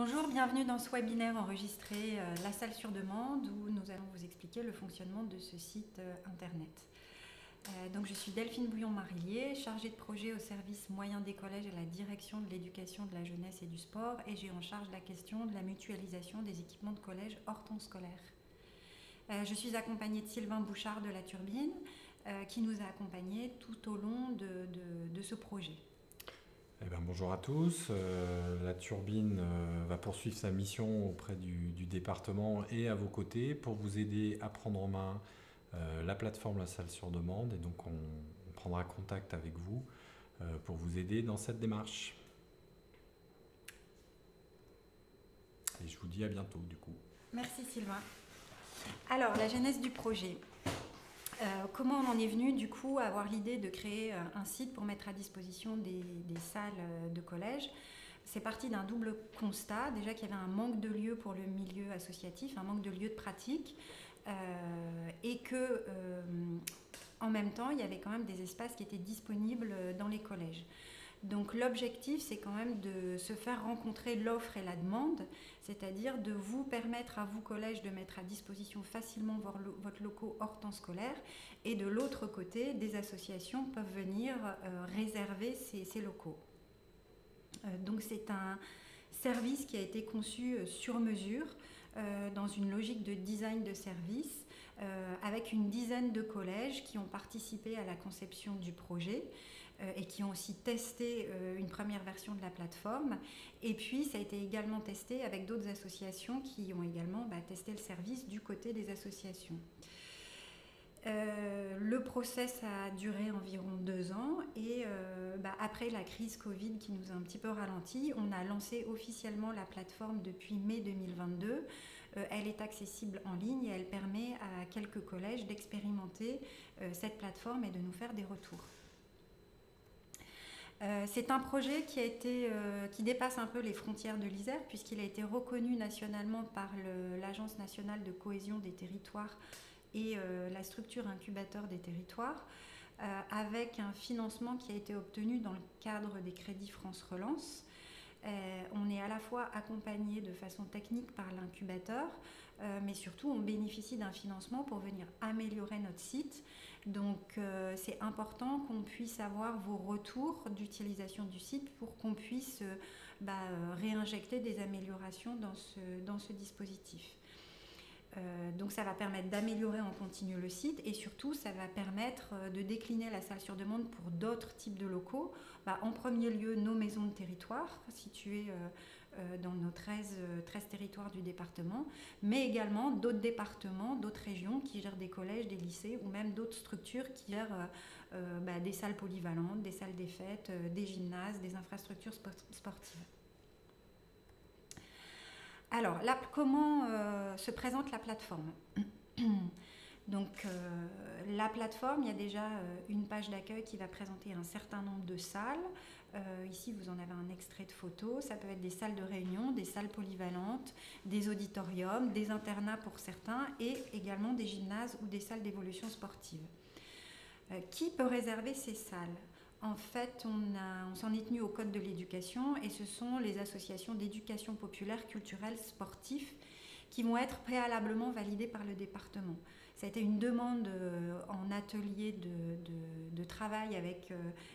Bonjour, bienvenue dans ce webinaire enregistré La salle sur demande où nous allons vous expliquer le fonctionnement de ce site internet. Donc je suis Delphine Bouillon-Marillier, chargée de projet au service moyen des collèges à la direction de l'éducation, de la jeunesse et du sport, et j'ai en charge la question de la mutualisation des équipements de collège hors temps scolaire. Je suis accompagnée de Sylvain Bouchard de La Turbine qui nous a accompagnés tout au long de ce projet. Bonjour à tous. La Turbine va poursuivre sa mission auprès du département et à vos côtés pour vous aider à prendre en main la plateforme La Salle sur demande. Et donc on prendra contact avec vous pour vous aider dans cette démarche. Et je vous dis à bientôt du coup. Merci Sylvain. Alors, la genèse du projet. Comment on en est venu du coup à avoir l'idée de créer un site pour mettre à disposition des salles de collège? C'est parti d'un double constat, déjà qu'il y avait un manque de lieux pour le milieu associatif, un manque de lieux de pratique, et que en même temps il y avait quand même des espaces qui étaient disponibles dans les collèges. Donc l'objectif, c'est quand même de se faire rencontrer l'offre et la demande, c'est-à-dire de vous permettre à vous, collège, de mettre à disposition facilement votre locaux hors temps scolaire, et de l'autre côté, des associations peuvent venir réserver ces locaux. Donc c'est un service qui a été conçu sur mesure, dans une logique de design de service, avec une dizaine de collèges qui ont participé à la conception du projet et qui ont aussi testé une première version de la plateforme. Et puis ça a été également testé avec d'autres associations qui ont également testé le service du côté des associations. Le process a duré environ 2 ans et après la crise Covid qui nous a un petit peu ralenti, on a lancé officiellement la plateforme depuis mai 2022. Elle est accessible en ligne et elle permet à quelques collèges d'expérimenter cette plateforme et de nous faire des retours. C'est un projet qui dépasse un peu les frontières de l'Isère puisqu'il a été reconnu nationalement par l'Agence nationale de cohésion des territoires et la structure incubateur des territoires, avec un financement qui a été obtenu dans le cadre des crédits France Relance. On est à la fois accompagné de façon technique par l'incubateur, mais surtout on bénéficie d'un financement pour venir améliorer notre site. Donc c'est important qu'on puisse avoir vos retours d'utilisation du site pour qu'on puisse réinjecter des améliorations dans ce dispositif. Donc ça va permettre d'améliorer en continu le site et surtout ça va permettre de décliner la salle sur demande pour d'autres types de locaux. En premier lieu nos maisons de territoire situées dans nos 13 territoires du département, mais également d'autres départements, d'autres régions qui gèrent des collèges, des lycées ou même d'autres structures qui gèrent des salles polyvalentes, des salles des fêtes, des gymnases, des infrastructures sportives. Alors, comment se présente la plateforme? Donc, la plateforme, il y a déjà une page d'accueil qui va présenter un certain nombre de salles. Ici, vous en avez un extrait de photo. Ça peut être des salles de réunion, des salles polyvalentes, des auditoriums, des internats pour certains et également des gymnases ou des salles d'évolution sportive. Qui peut réserver ces salles? En fait, on s'en est tenu au Code de l'éducation et ce sont les associations d'éducation populaire, culturelle, sportive qui vont être préalablement validées par le département. Ça a été une demande en atelier de travail avec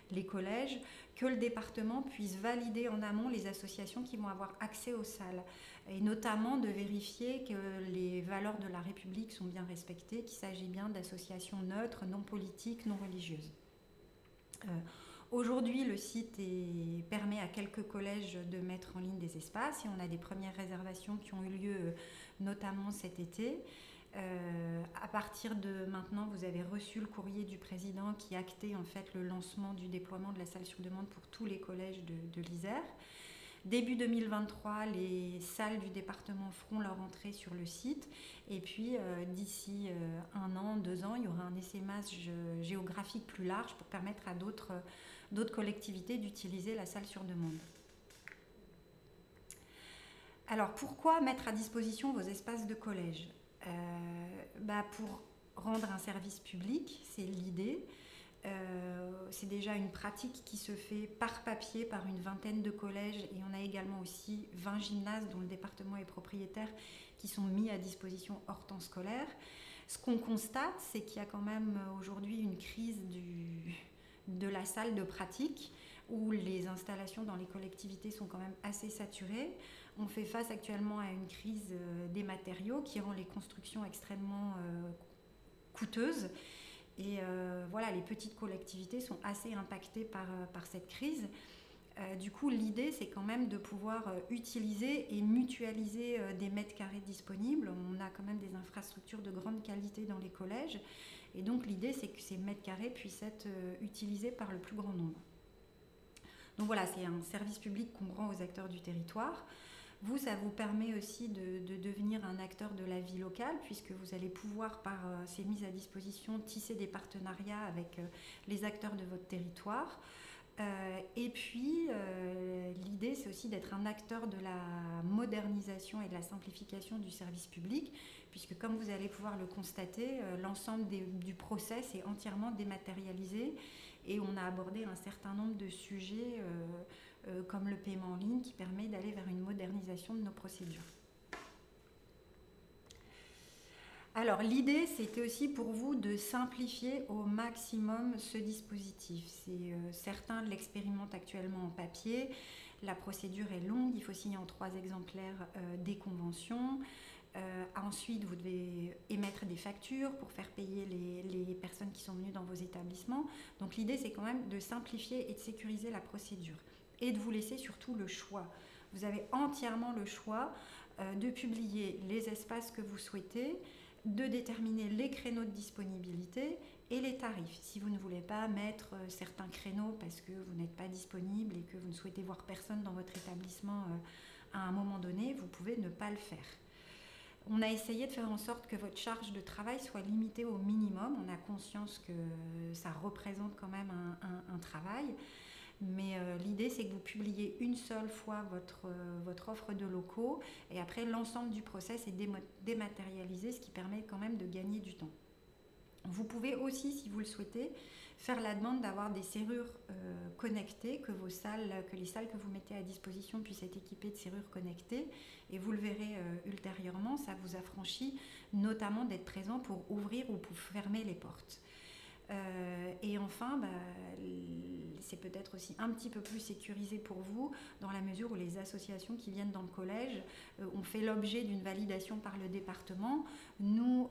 les collèges que le département puisse valider en amont les associations qui vont avoir accès aux salles et notamment de vérifier que les valeurs de la République sont bien respectées, qu'il s'agit bien d'associations neutres, non politiques, non religieuses. Aujourd'hui, le site permet à quelques collèges de mettre en ligne des espaces et on a des premières réservations qui ont eu lieu notamment cet été. À partir de maintenant, vous avez reçu le courrier du président qui actait en fait le lancement du déploiement de la salle sur demande pour tous les collèges de l'Isère. Début 2023, les salles du département feront leur entrée sur le site et puis d'ici 1 an, 2 ans, il y aura un essaimage géographique plus large pour permettre à d'autres collectivités d'utiliser la salle sur demande. Alors pourquoi mettre à disposition vos espaces de collège? Pour rendre un service public, c'est l'idée. C'est déjà une pratique qui se fait par papier par une vingtaine de collèges et on a également aussi 20 gymnases dont le département est propriétaire qui sont mis à disposition hors temps scolaire. Ce qu'on constate, c'est qu'il y a quand même aujourd'hui une crise de la salle de pratique où les installations dans les collectivités sont quand même assez saturées. On fait face actuellement à une crise des matériaux qui rend les constructions extrêmement coûteuses. Et voilà, les petites collectivités sont assez impactées par cette crise. Du coup, l'idée, c'est quand même de pouvoir utiliser et mutualiser des mètres carrés disponibles. On a quand même des infrastructures de grande qualité dans les collèges. Et donc, l'idée, c'est que ces mètres carrés puissent être utilisés par le plus grand nombre. Donc voilà, c'est un service public qu'on rend aux acteurs du territoire. Vous, ça vous permet aussi de devenir un acteur de la vie locale, puisque vous allez pouvoir, par ces mises à disposition, tisser des partenariats avec les acteurs de votre territoire. Et puis, l'idée, c'est aussi d'être un acteur de la modernisation et de la simplification du service public, puisque comme vous allez pouvoir le constater, l'ensemble du process est entièrement dématérialisé et on a abordé un certain nombre de sujets comme le paiement en ligne qui permet d'aller vers une modernisation de nos procédures. Alors l'idée, c'était aussi pour vous de simplifier au maximum ce dispositif. Certains l'expérimentent actuellement en papier. La procédure est longue, il faut signer en 3 exemplaires des conventions. Ensuite, vous devez émettre des factures pour faire payer les personnes qui sont venues dans vos établissements. Donc l'idée, c'est quand même de simplifier et de sécuriser la procédure et de vous laisser surtout le choix. Vous avez entièrement le choix de publier les espaces que vous souhaitez, de déterminer les créneaux de disponibilité et les tarifs. Si vous ne voulez pas mettre certains créneaux parce que vous n'êtes pas disponible et que vous ne souhaitez voir personne dans votre établissement à un moment donné, vous pouvez ne pas le faire. On a essayé de faire en sorte que votre charge de travail soit limitée au minimum. On a conscience que ça représente quand même un travail. Mais l'idée, c'est que vous publiez une seule fois votre offre de locaux et après, l'ensemble du process est dématérialisé, ce qui permet quand même de gagner du temps. Vous pouvez aussi, si vous le souhaitez, faire la demande d'avoir des serrures connectées, que les salles que vous mettez à disposition puissent être équipées de serrures connectées. Et vous le verrez ultérieurement, ça vous affranchit notamment d'être présent pour ouvrir ou pour fermer les portes. Et enfin, c'est peut-être aussi un petit peu plus sécurisé pour vous dans la mesure où les associations qui viennent dans le collège ont fait l'objet d'une validation par le département. Nous,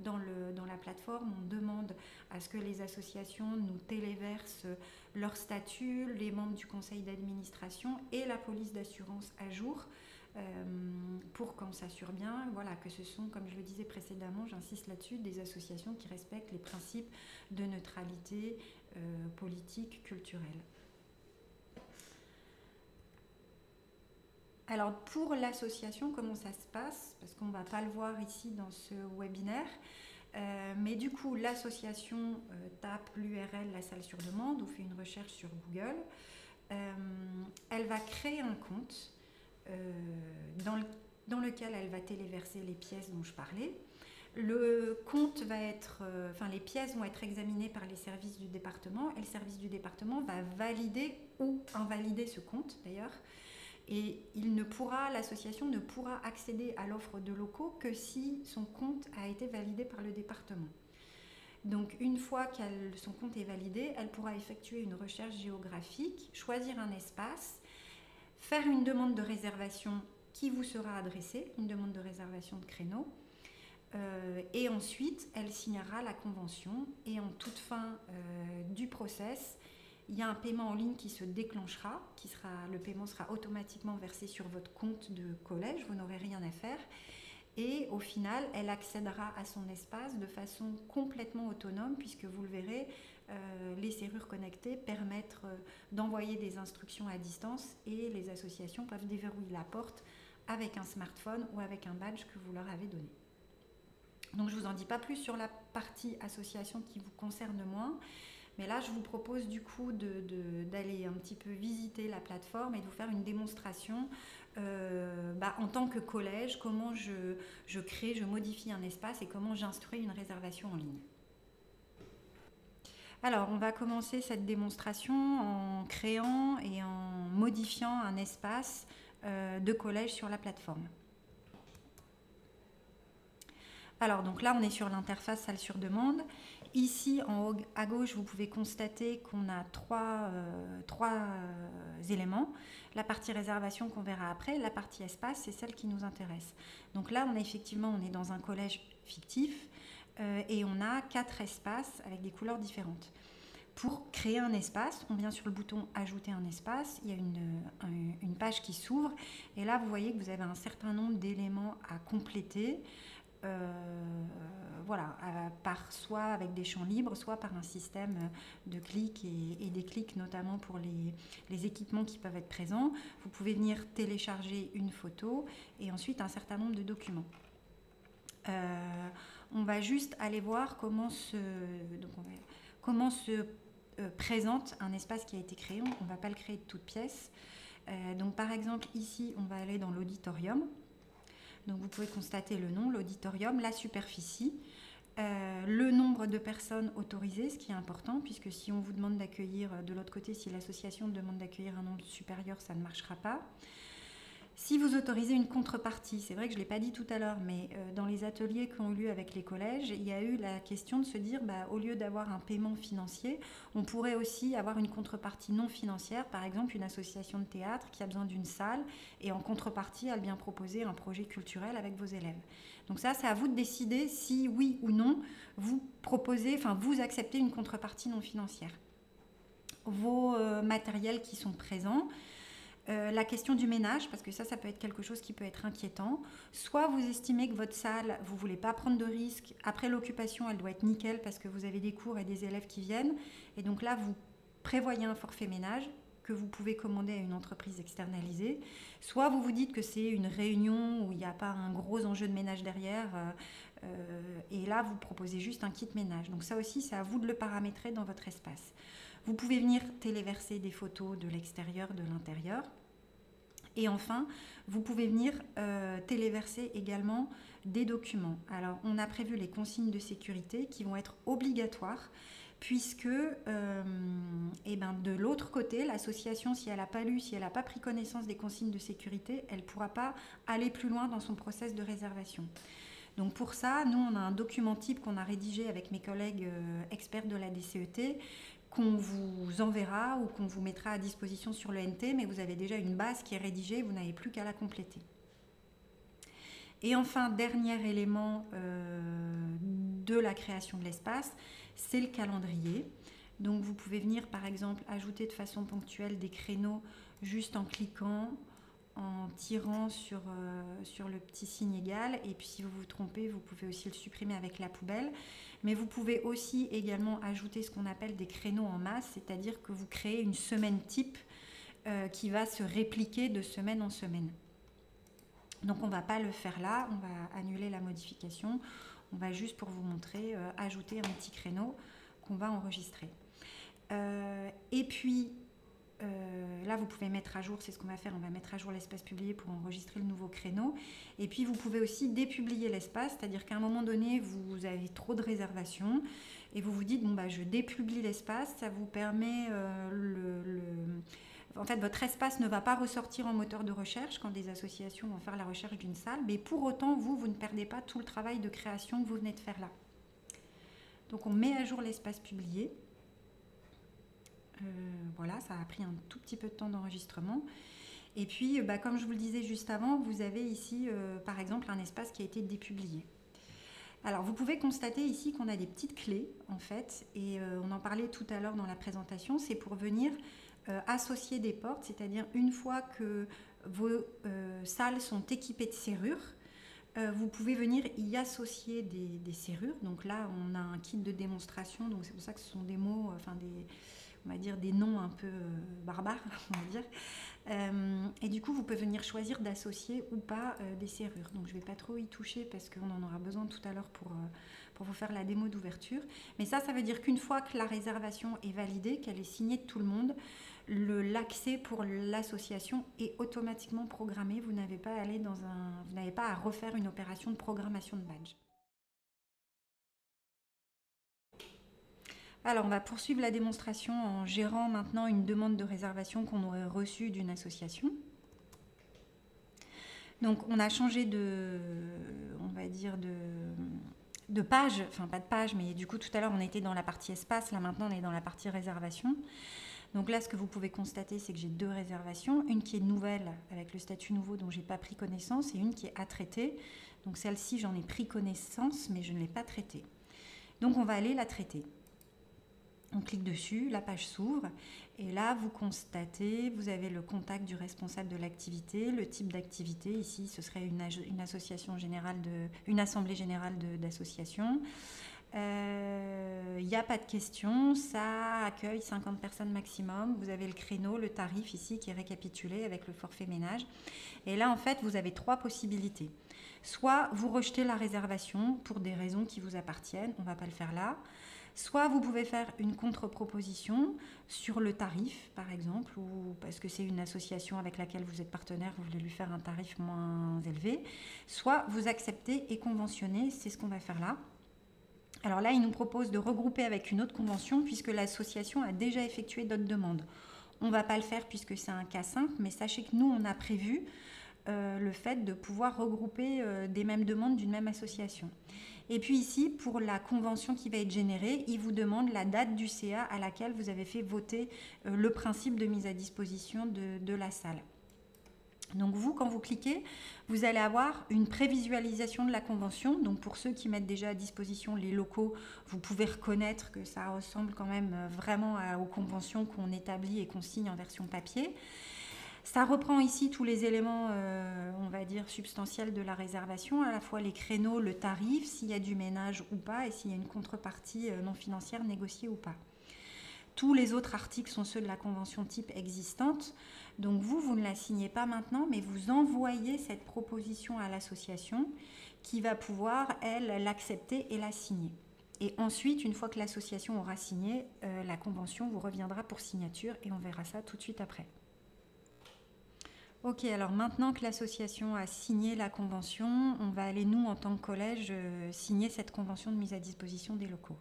dans la plateforme, on demande à ce que les associations nous téléversent leur statut, les membres du conseil d'administration et la police d'assurance à jour. Pour qu'on s'assure bien, voilà, que ce sont, comme je le disais précédemment, j'insiste là-dessus, des associations qui respectent les principes de neutralité politique, culturelle. Alors pour l'association, comment ça se passe? Parce qu'on ne va pas le voir ici dans ce webinaire, mais du coup l'association tape l'URL La Salle sur demande ou fait une recherche sur Google. Elle va créer un compte dans lequel elle va téléverser les pièces dont je parlais. Le compte va être, les pièces vont être examinées par les services du département et le service du département va valider ou invalider ce compte d'ailleurs. Et l'association ne pourra accéder à l'offre de locaux que si son compte a été validé par le département. Donc une fois que son compte est validé, elle pourra effectuer une recherche géographique, choisir un espace, faire une demande de réservation qui vous sera adressée, une demande de réservation de créneau, et ensuite elle signera la convention et en toute fin du process, il y a un paiement en ligne qui se déclenchera, le paiement sera automatiquement versé sur votre compte de collège, vous n'aurez rien à faire. Et au final, elle accédera à son espace de façon complètement autonome puisque vous le verrez, les serrures connectées permettent d'envoyer des instructions à distance et les associations peuvent déverrouiller la porte avec un smartphone ou avec un badge que vous leur avez donné. Donc je ne vous en dis pas plus sur la partie association qui vous concerne moins, mais là je vous propose du coup d'aller un petit peu visiter la plateforme et de vous faire une démonstration en tant que collège, comment je modifie un espace et comment j'instruis une réservation en ligne. Alors, on va commencer cette démonstration en créant et en modifiant un espace de collège sur la plateforme. Alors, donc là, on est sur l'interface salle sur demande. Ici, en haut à gauche, vous pouvez constater qu'on a trois éléments. La partie réservation qu'on verra après, la partie espace, c'est celle qui nous intéresse. Donc là, on est dans un collège fictif et on a 4 espaces avec des couleurs différentes. Pour créer un espace, on vient sur le bouton « Ajouter un espace ». Il y a une page qui s'ouvre et là, vous voyez que vous avez un certain nombre d'éléments à compléter. Voilà, soit avec des champs libres, soit par un système de clics et des clics notamment pour les équipements qui peuvent être présents. Vous pouvez venir télécharger une photo et ensuite un certain nombre de documents. On va juste aller voir comment se présente un espace qui a été créé. On ne va pas le créer de toutes pièces. Donc par exemple ici, on va aller dans l'auditorium. Donc vous pouvez constater le nom, l'auditorium, la superficie, le nombre de personnes autorisées, ce qui est important, puisque si on vous demande d'accueillir, de l'autre côté, si l'association demande d'accueillir un nombre supérieur, ça ne marchera pas. Si vous autorisez une contrepartie, c'est vrai que je ne l'ai pas dit tout à l'heure, mais dans les ateliers qui ont eu lieu avec les collèges, il y a eu la question de se dire, au lieu d'avoir un paiement financier, on pourrait aussi avoir une contrepartie non financière, par exemple une association de théâtre qui a besoin d'une salle, et en contrepartie, elle vient proposer un projet culturel avec vos élèves. Donc ça, c'est à vous de décider si, oui ou non, vous acceptez une contrepartie non financière. Vos matériels qui sont présents, la question du ménage, parce que ça peut être quelque chose qui peut être inquiétant. Soit vous estimez que votre salle, vous ne voulez pas prendre de risques. Après l'occupation, elle doit être nickel parce que vous avez des cours et des élèves qui viennent. Et donc là, vous prévoyez un forfait ménage que vous pouvez commander à une entreprise externalisée. Soit vous vous dites que c'est une réunion où il n'y a pas un gros enjeu de ménage derrière. Et là, vous proposez juste un kit ménage. Donc ça aussi, c'est à vous de le paramétrer dans votre espace. Vous pouvez venir téléverser des photos de l'extérieur, de l'intérieur. Et enfin, vous pouvez venir téléverser également des documents. Alors, on a prévu les consignes de sécurité qui vont être obligatoires puisque de l'autre côté, l'association, si elle n'a pas lu, si elle n'a pas pris connaissance des consignes de sécurité, elle ne pourra pas aller plus loin dans son process de réservation. Donc pour ça, nous, on a un document type qu'on a rédigé avec mes collègues experts de la DCET qu'on vous enverra ou qu'on vous mettra à disposition sur le NT, mais vous avez déjà une base qui est rédigée, vous n'avez plus qu'à la compléter. Et enfin, dernier élément de la création de l'espace, c'est le calendrier. Donc vous pouvez venir par exemple ajouter de façon ponctuelle des créneaux juste en cliquant, en tirant sur le petit signe égal, et puis si vous vous trompez, vous pouvez aussi le supprimer avec la poubelle. Mais vous pouvez aussi également ajouter ce qu'on appelle des créneaux en masse, c'est-à-dire que vous créez une semaine type qui va se répliquer de semaine en semaine. Donc on ne va pas le faire là, on va annuler la modification, on va juste pour vous montrer ajouter un petit créneau qu'on va enregistrer. Et puis là, vous pouvez mettre à jour, c'est ce qu'on va faire, on va mettre à jour l'espace publié pour enregistrer le nouveau créneau. Et puis, vous pouvez aussi dépublier l'espace, c'est-à-dire qu'à un moment donné, vous avez trop de réservations et vous vous dites, je dépublie l'espace, ça vous permet... En fait, votre espace ne va pas ressortir en moteur de recherche quand des associations vont faire la recherche d'une salle, mais pour autant, vous ne perdez pas tout le travail de création que vous venez de faire là. Donc, on met à jour l'espace publié. Voilà, ça a pris un tout petit peu de temps d'enregistrement. Et puis, comme je vous le disais juste avant, vous avez ici, par exemple, un espace qui a été dépublié. Alors, vous pouvez constater ici qu'on a des petites clés, en fait, et on en parlait tout à l'heure dans la présentation, c'est pour venir associer des portes, c'est-à-dire une fois que vos salles sont équipées de serrures, vous pouvez venir y associer des serrures. Donc là, on a un kit de démonstration, donc c'est pour ça que ce sont des mots, on va dire des noms un peu barbares, on va dire. Et du coup, vous pouvez venir choisir d'associer ou pas des serrures. Donc, je ne vais pas trop y toucher parce qu'on en aura besoin tout à l'heure pour vous faire la démo d'ouverture. Mais ça veut dire qu'une fois que la réservation est validée, qu'elle est signée de tout le monde, l'accès pour l'association est automatiquement programmé. Vous n'avez pas à refaire une opération de programmation de badge. Alors, on va poursuivre la démonstration en gérant maintenant une demande de réservation qu'on aurait reçue d'une association. Donc, on a changé on va dire, de page, enfin pas de page, mais du coup, tout à l'heure, on était dans la partie espace, là maintenant, on est dans la partie réservation. Donc là, ce que vous pouvez constater, c'est que j'ai 2 réservations, une qui est nouvelle, avec le statut nouveau dont je n'ai pas pris connaissance, et une qui est à traiter. Donc celle-ci, j'en ai pris connaissance, mais je ne l'ai pas traitée. Donc on va aller la traiter. On clique dessus, la page s'ouvre et là vous constatez, vous avez le contact du responsable de l'activité, le type d'activité, ici ce serait une association générale, une assemblée générale d'associations. Il n'y a pas de questions, ça accueille 50 personnes maximum, vous avez le créneau, le tarif ici qui est récapitulé avec le forfait ménage. Et là en fait vous avez 3 possibilités. Soit vous rejetez la réservation pour des raisons qui vous appartiennent, on ne va pas le faire là. Soit vous pouvez faire une contre-proposition sur le tarif, par exemple, ou parce que c'est une association avec laquelle vous êtes partenaire, vous voulez lui faire un tarif moins élevé. Soit vous acceptez et conventionnez, c'est ce qu'on va faire là. Alors là, il nous propose de regrouper avec une autre convention puisque l'association a déjà effectué d'autres demandes. On ne va pas le faire puisque c'est un cas simple, mais sachez que nous, on a prévu le fait de pouvoir regrouper des mêmes demandes d'une même association. Et puis ici, pour la convention qui va être générée, il vous demande la date du CA à laquelle vous avez fait voter le principe de mise à disposition de la salle. Donc vous, quand vous cliquez, vous allez avoir une prévisualisation de la convention. Donc pour ceux qui mettent déjà à disposition les locaux, vous pouvez reconnaître que ça ressemble quand même vraiment aux conventions qu'on établit et qu'on signe en version papier. Ça reprend ici tous les éléments, on va dire, substantiels de la réservation, à la fois les créneaux, le tarif, s'il y a du ménage ou pas, et s'il y a une contrepartie non financière négociée ou pas. Tous les autres articles sont ceux de la convention type existante. Donc vous ne la signez pas maintenant, mais vous envoyez cette proposition à l'association qui va pouvoir, elle, l'accepter et la signer. Et ensuite, une fois que l'association aura signé, la convention vous reviendra pour signature et on verra ça tout de suite après. Ok, alors maintenant que l'association a signé la convention, on va aller, nous, en tant que collège, signer cette convention de mise à disposition des locaux.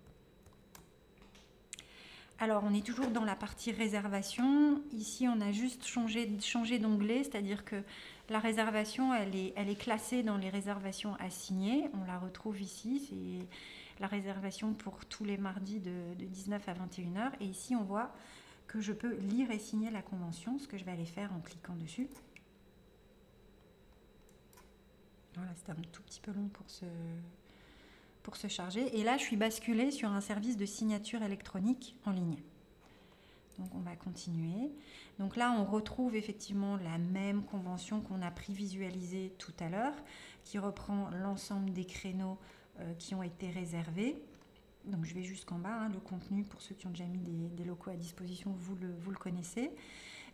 Alors, on est toujours dans la partie réservation. Ici, on a juste changé d'onglet, c'est-à-dire que la réservation, elle est classée dans les réservations à signer. On la retrouve ici, c'est la réservation pour tous les mardis de 19 à 21h. Et ici, on voit que je peux lire et signer la convention, ce que je vais aller faire en cliquant dessus. Voilà, c'était un tout petit peu long pour se charger. Et là, je suis basculée sur un service de signature électronique en ligne. Donc, on va continuer. Donc là, on retrouve effectivement la même convention qu'on a prévisualisée tout à l'heure, qui reprend l'ensemble des créneaux qui ont été réservés. Donc, je vais jusqu'en bas. Le contenu, pour ceux qui ont déjà mis des locaux à disposition, vous le connaissez.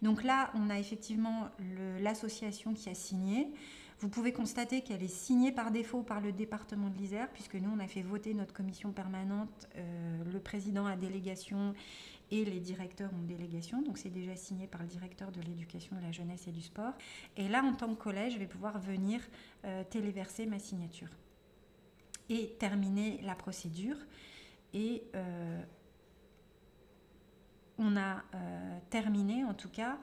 Donc là, on a effectivement l'association qui a signé. Vous pouvez constater qu'elle est signée par défaut par le département de l'Isère, puisque nous, on a fait voter notre commission permanente, le président à délégation et les directeurs en délégation. Donc, c'est déjà signé par le directeur de l'éducation, de la jeunesse et du sport. Et là, en tant que collège, je vais pouvoir venir téléverser ma signature et terminer la procédure. Et on a terminé, en tout cas,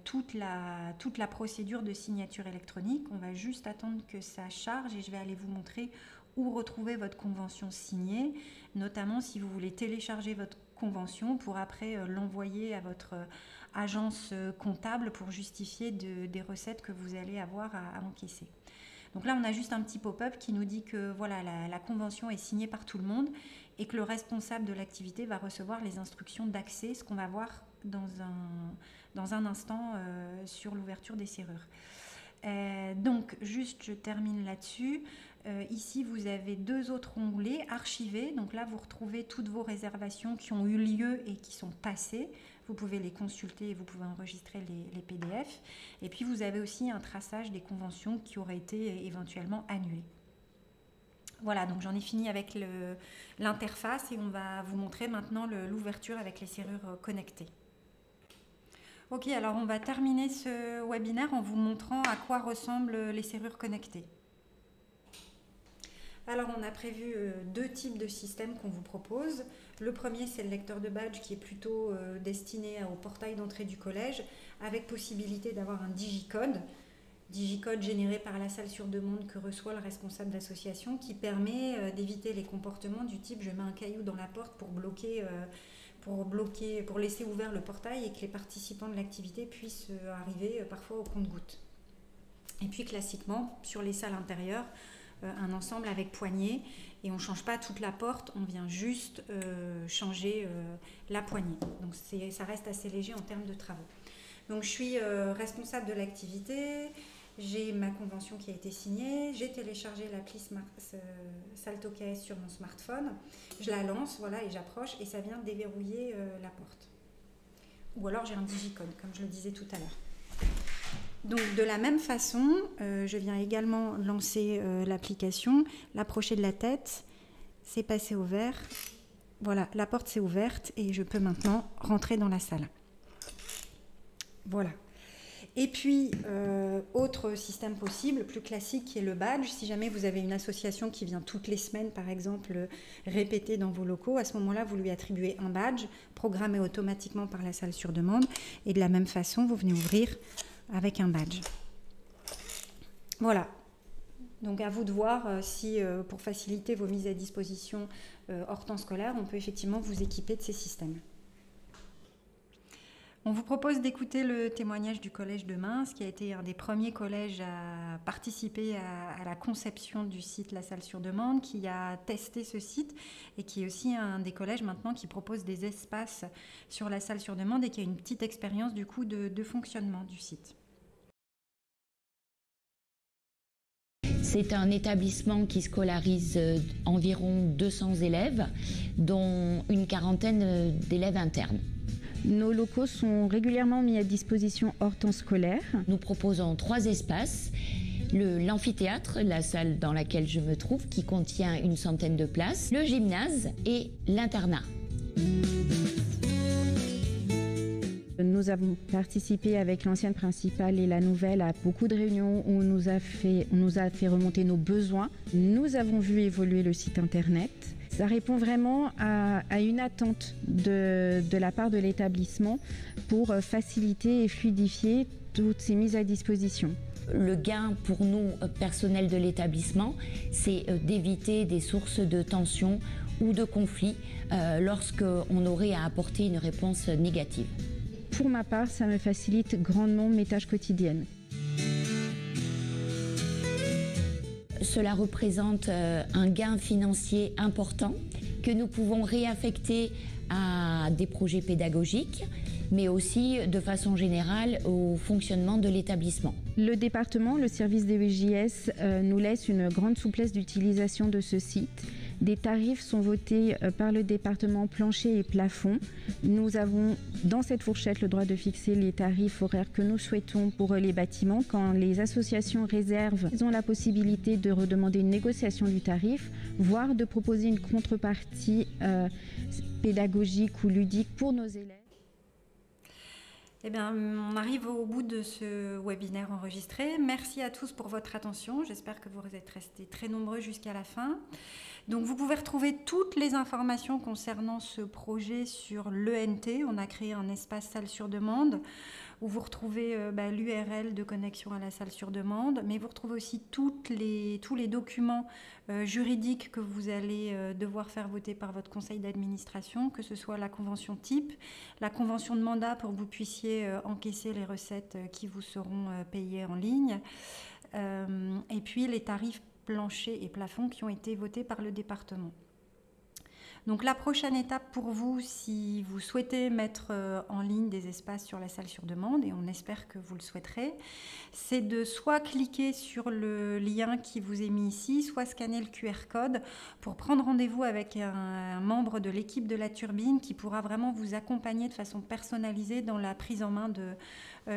toute la procédure de signature électronique. On va juste attendre que ça charge et je vais aller vous montrer où retrouver votre convention signée, notamment si vous voulez télécharger votre convention pour après l'envoyer à votre agence comptable pour justifier des recettes que vous allez avoir à encaisser. Donc là, on a juste un petit pop-up qui nous dit que voilà, la convention est signée par tout le monde et que le responsable de l'activité va recevoir les instructions d'accès, ce qu'on va voir dans un instant sur l'ouverture des serrures. Donc, juste, je termine là-dessus. Ici, vous avez 2 autres onglets, archiver. Donc là, vous retrouvez toutes vos réservations qui ont eu lieu et qui sont passées. Vous pouvez les consulter et vous pouvez enregistrer les PDF. Et puis, vous avez aussi un traçage des conventions qui auraient été éventuellement annulées. Voilà, donc j'en ai fini avec l'interface et on va vous montrer maintenant l'ouverture avec les serrures connectées. Ok, alors on va terminer ce webinaire en vous montrant à quoi ressemblent les serrures connectées. Alors, on a prévu 2 types de systèmes qu'on vous propose. Le premier, c'est le lecteur de badge qui est plutôt destiné au portail d'entrée du collège, avec possibilité d'avoir un digicode généré par la salle sur demande que reçoit le responsable d'association, qui permet d'éviter les comportements du type je mets un caillou dans la porte pour laisser ouvert le portail et que les participants de l'activité puissent arriver parfois au compte-gouttes. Et puis classiquement, sur les salles intérieures, un ensemble avec poignée, et on ne change pas toute la porte, on vient juste changer la poignée. Donc ça reste assez léger en termes de travaux. Donc je suis responsable de l'activité, j'ai ma convention qui a été signée, j'ai téléchargé l'appli SaltoKS sur mon smartphone, je la lance, voilà, et j'approche, et ça vient déverrouiller la porte. Ou alors j'ai un digicode, comme je le disais tout à l'heure. Donc de la même façon, je viens également lancer l'application, l'approcher de la tête, c'est passé au vert, voilà, la porte s'est ouverte et je peux maintenant rentrer dans la salle. Voilà. Et puis, autre système possible, plus classique, qui est le badge. Si jamais vous avez une association qui vient toutes les semaines, par exemple, répéter dans vos locaux, à ce moment-là, vous lui attribuez un badge, programmé automatiquement par la salle sur demande, et de la même façon, vous venez ouvrir avec un badge. Voilà. Donc à vous de voir si, pour faciliter vos mises à disposition hors temps scolaire, on peut effectivement vous équiper de ces systèmes. On vous propose d'écouter le témoignage du collège de Mins, qui a été un des premiers collèges à participer à la conception du site La Salle sur demande, qui a testé ce site et qui est aussi un des collèges maintenant qui propose des espaces sur La Salle sur demande et qui a une petite expérience du coup de fonctionnement du site. C'est un établissement qui scolarise environ 200 élèves, dont une quarantaine d'élèves internes. Nos locaux sont régulièrement mis à disposition hors temps scolaire. Nous proposons 3 espaces. L'amphithéâtre, la salle dans laquelle je me trouve, qui contient une centaine de places, le gymnase et l'internat. Nous avons participé avec l'ancienne principale et la nouvelle à beaucoup de réunions où on nous a fait remonter nos besoins. Nous avons vu évoluer le site internet. Ça répond vraiment à une attente de la part de l'établissement pour faciliter et fluidifier toutes ces mises à disposition. Le gain pour nous, personnel de l'établissement, c'est d'éviter des sources de tension ou de conflits lorsqu'on aurait à apporter une réponse négative. Pour ma part, ça me facilite grandement mes tâches quotidiennes. Cela représente un gain financier important que nous pouvons réaffecter à des projets pédagogiques, mais aussi de façon générale au fonctionnement de l'établissement. Le département, le service des VJS, nous laisse une grande souplesse d'utilisation de ce site. Des tarifs sont votés par le département plancher et plafond. Nous avons dans cette fourchette le droit de fixer les tarifs horaires que nous souhaitons pour les bâtiments. Quand les associations réservent, ils ont la possibilité de redemander une négociation du tarif, voire de proposer une contrepartie pédagogique ou ludique pour nos élèves. Eh bien, on arrive au bout de ce webinaire enregistré. Merci à tous pour votre attention. J'espère que vous êtes restés très nombreux jusqu'à la fin. Donc, vous pouvez retrouver toutes les informations concernant ce projet sur l'ENT. On a créé un espace salle sur demande où vous retrouvez l'URL de connexion à la salle sur demande, mais vous retrouvez aussi tous les documents juridiques que vous allez devoir faire voter par votre conseil d'administration, que ce soit la convention type, la convention de mandat pour que vous puissiez encaisser les recettes qui vous seront payées en ligne, et puis les tarifs planchers et plafonds qui ont été votés par le département. Donc la prochaine étape pour vous, si vous souhaitez mettre en ligne des espaces sur la salle sur demande, et on espère que vous le souhaiterez, c'est de soit cliquer sur le lien qui vous est mis ici, soit scanner le QR code pour prendre rendez-vous avec un membre de l'équipe de la Turbine qui pourra vraiment vous accompagner de façon personnalisée dans la prise en main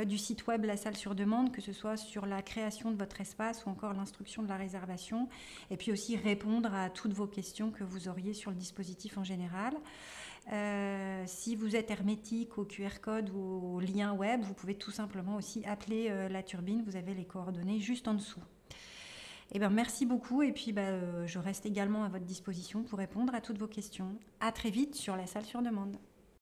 du site web La Salle sur demande, que ce soit sur la création de votre espace ou encore l'instruction de la réservation, et puis aussi répondre à toutes vos questions que vous auriez sur le dispositif en général. Si vous êtes hermétique au QR code ou au lien web, vous pouvez tout simplement aussi appeler la Turbine, vous avez les coordonnées juste en dessous. Eh ben, merci beaucoup et puis je reste également à votre disposition pour répondre à toutes vos questions. À très vite sur la salle sur demande.